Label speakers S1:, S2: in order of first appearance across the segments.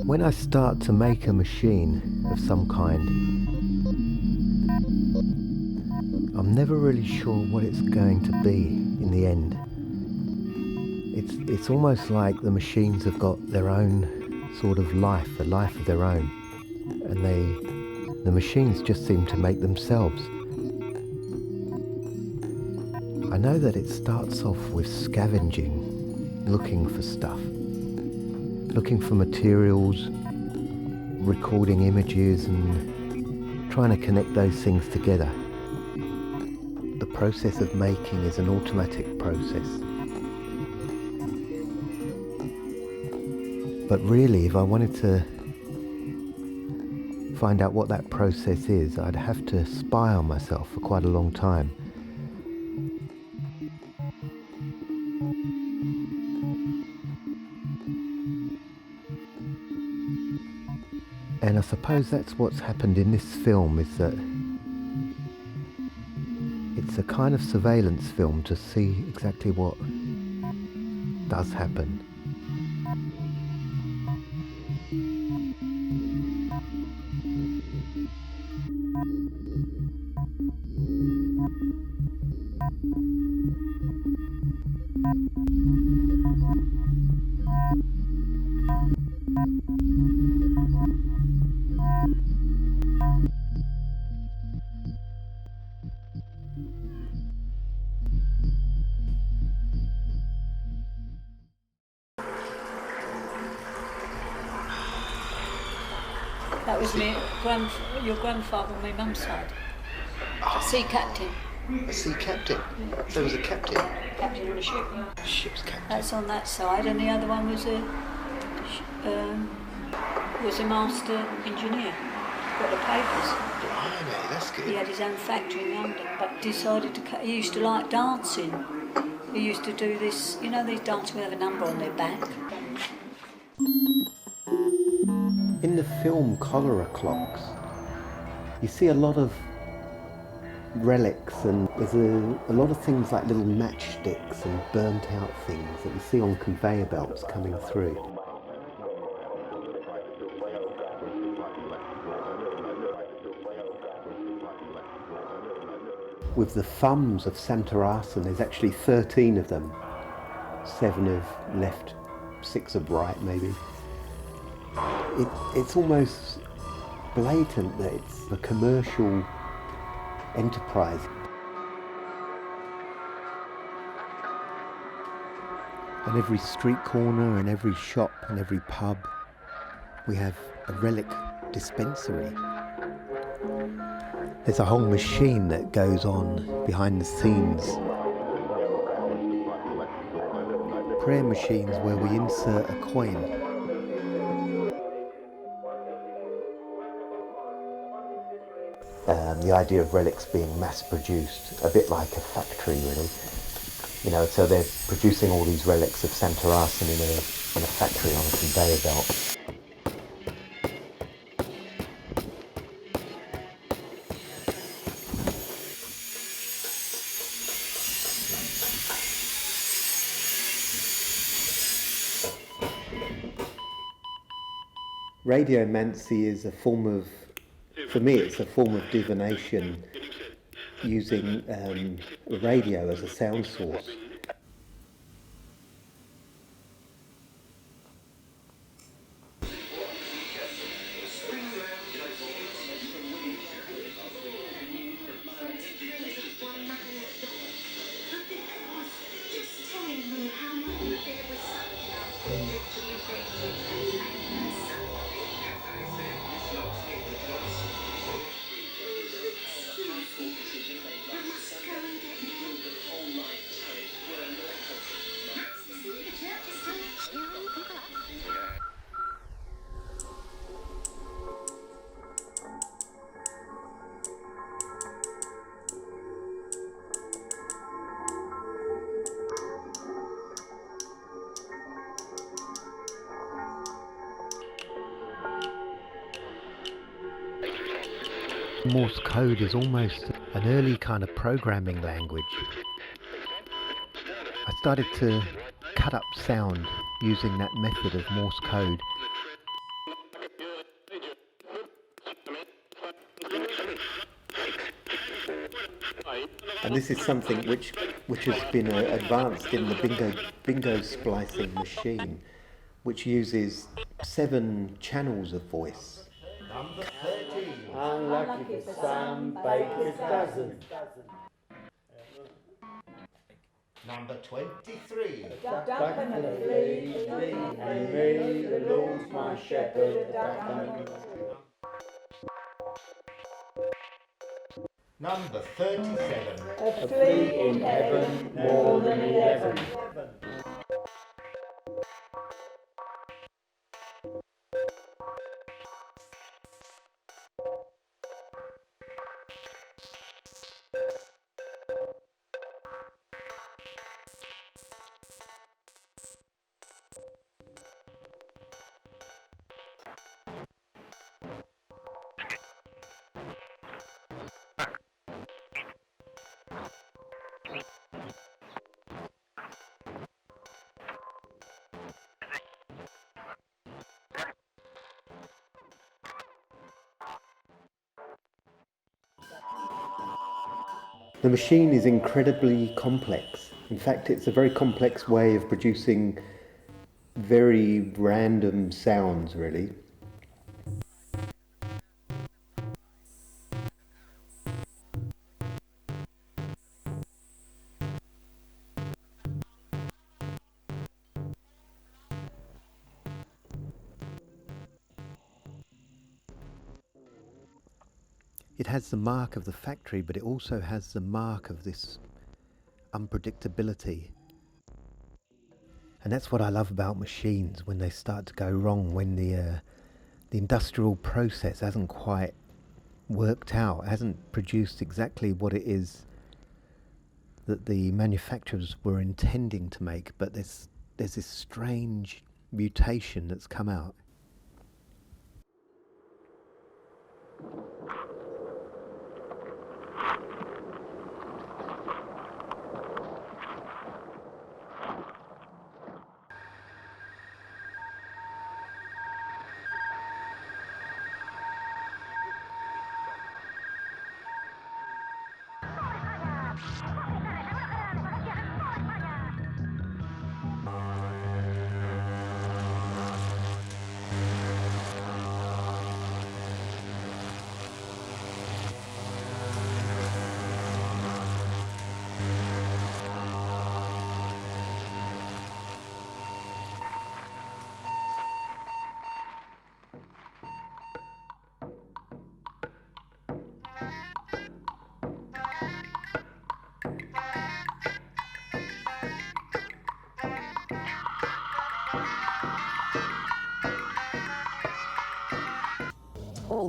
S1: When I start to make a machine of some kind, I'm never really sure what it's going to be in the end. It's almost like the machines have got their own sort of life, a life of their own, and the machines just seem to make themselves. I know that it starts off with scavenging, looking for stuff, looking for materials, recording images and trying to connect those things together. The process of making is an automatic process. But really, if I wanted to find out what that process is, I'd have to spy on myself for quite a long time. And I suppose that's what's happened in this film, is that it's a kind of surveillance film to see exactly what does happen.
S2: That was your grandfather on my mum's side. Sea captain.
S1: A sea captain? There was a captain?
S2: Captain on a ship, yeah.
S1: Ship's captain.
S2: That's on that side, and the other one was a master engineer. Got the papers.
S1: Blimey, that's good.
S2: He had his own factory in London, but decided to he used to like dancing. He used to do this, you know, these dancers with a number on their back.
S1: In the film Cholera Clocks, you see a lot of relics, and there's a lot of things like little matchsticks and burnt out things that you see on conveyor belts coming through. With the thumbs of Santorasan, there's actually 13 of them. 7 have left, 6 have right maybe. It's almost blatant that it's a commercial enterprise. On every street corner and every shop and every pub, we have a relic dispensary. There's a whole machine that goes on behind the scenes. Prayer machines where we insert a coin. The idea of relics being mass-produced, a bit like a factory really. You know, so they're producing all these relics of Santorasan in a factory on a conveyor belt. Radiomancy is a form of, for me, it's a form of divination using radio as a sound source. Morse code is almost an early kind of programming language. I started to cut up sound using that method of Morse code. And this is something which has been advanced in the bingo splicing machine, which uses 7 channels of voice.
S3: Number 13. Unlucky for some, bakers dozen. Number 23. Duck and a flea, and me, the Lord's my shepherd, duck and Number 37. A flea in heaven, more than 11.
S1: The machine is incredibly complex. In fact, it's a very complex way of producing very random sounds, really. It has the mark of the factory, but it also has the mark of this unpredictability. And that's what I love about machines, when they start to go wrong, when the industrial process hasn't quite worked out, hasn't produced exactly what it is that the manufacturers were intending to make, but there's this strange mutation that's come out.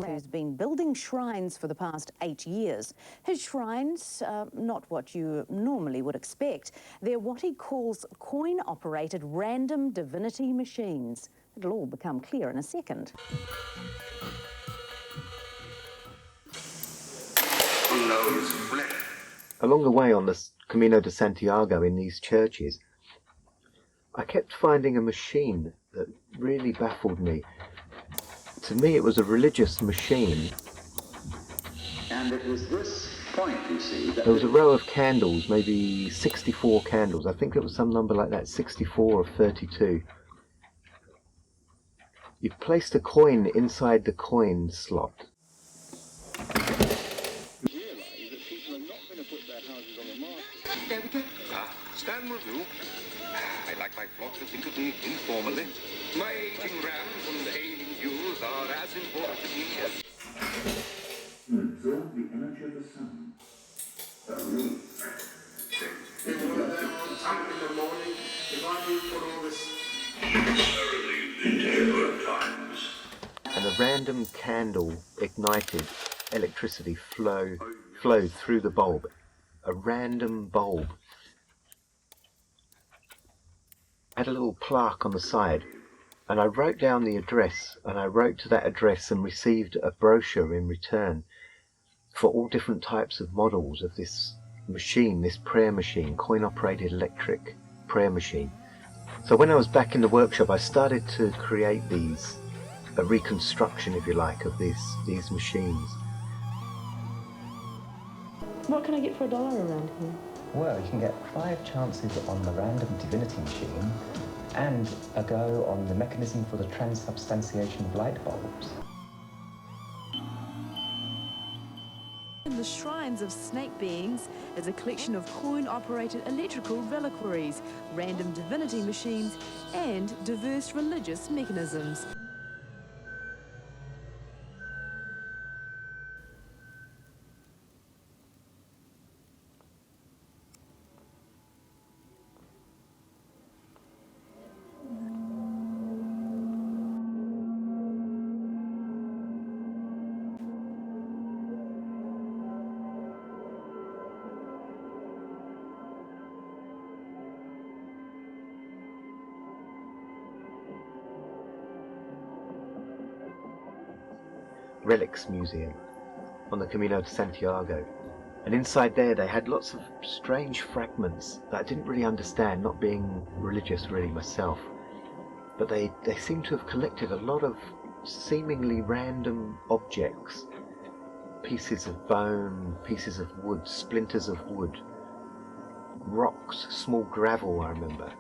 S4: Who's been building shrines for the past 8 years. His shrines, not what you normally would expect. They're what he calls coin-operated random divinity machines. It'll all become clear in a second.
S1: Along the way on the Camino de Santiago in these churches, I kept finding a machine that really baffled me. To me, it was a religious machine.
S5: And it was this point, you see, that
S1: there was a row of candles, maybe 64 candles. I think it was some number like that, 64 or 32. You placed a coin inside the coin slot.
S6: There we go. Stand review. I like my flock to think of me informally. My aging rams and ailing ewes are as important to me as...
S5: absorb the energy of the sun. Up in the morning, if I do put all this...
S1: And a random candle ignited, electricity flowed through the bulb. A random bulb. Had a little plaque on the side, and I wrote down the address, and I wrote to that address and received a brochure in return for all different types of models of this machine, this prayer machine, coin-operated electric prayer machine. So when I was back in the workshop, I started to create a reconstruction, if you like, of these machines.
S7: What can I get for $1 around here?
S8: Well, you can get 5 chances on the random divinity machine and a go on the mechanism for the transubstantiation of light bulbs.
S9: The Shrines of Snakebeings is a collection of coin-operated electrical reliquaries, random divinity machines, and diverse religious mechanisms.
S1: Relics Museum on the Camino de Santiago, and inside there they had lots of strange fragments that I didn't really understand, not being religious really myself, but they seem to have collected a lot of seemingly random objects, pieces of bone, pieces of wood, splinters of wood, rocks, small gravel, I remember,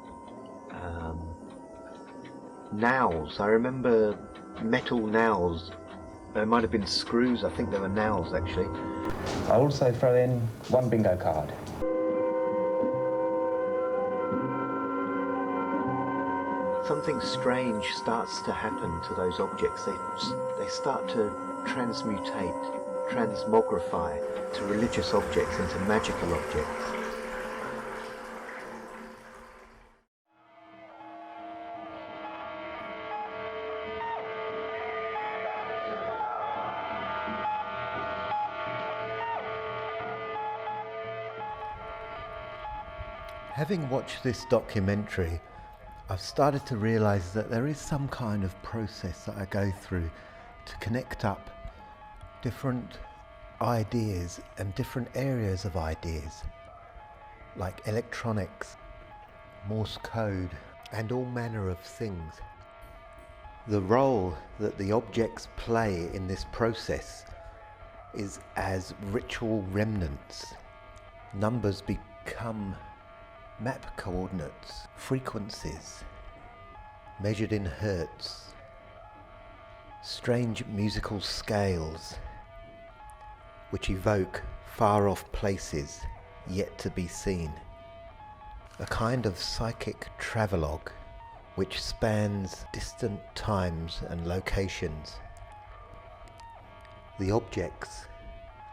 S1: nails. I remember metal nails. There might have been screws, I think they were nails actually.
S8: I'll also throw in 1 bingo card.
S1: Something strange starts to happen to those objects. They start to transmutate, transmogrify to religious objects, into magical objects. Having watched this documentary, I've started to realise that there is some kind of process that I go through to connect up different ideas and different areas of ideas, like electronics, Morse code, and all manner of things. The role that the objects play in this process is as ritual remnants. Numbers become map coordinates, frequencies, measured in hertz, strange musical scales, which evoke far-off places yet to be seen. A kind of psychic travelogue which spans distant times and locations. The objects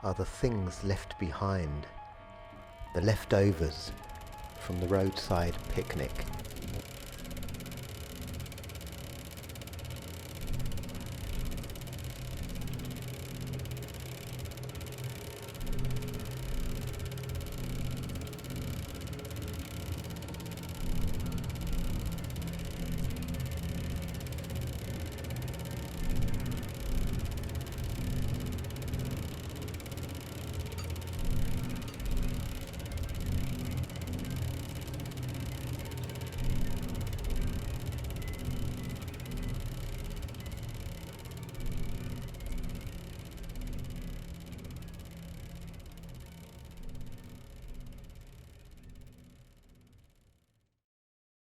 S1: are the things left behind, the leftovers from the roadside picnic.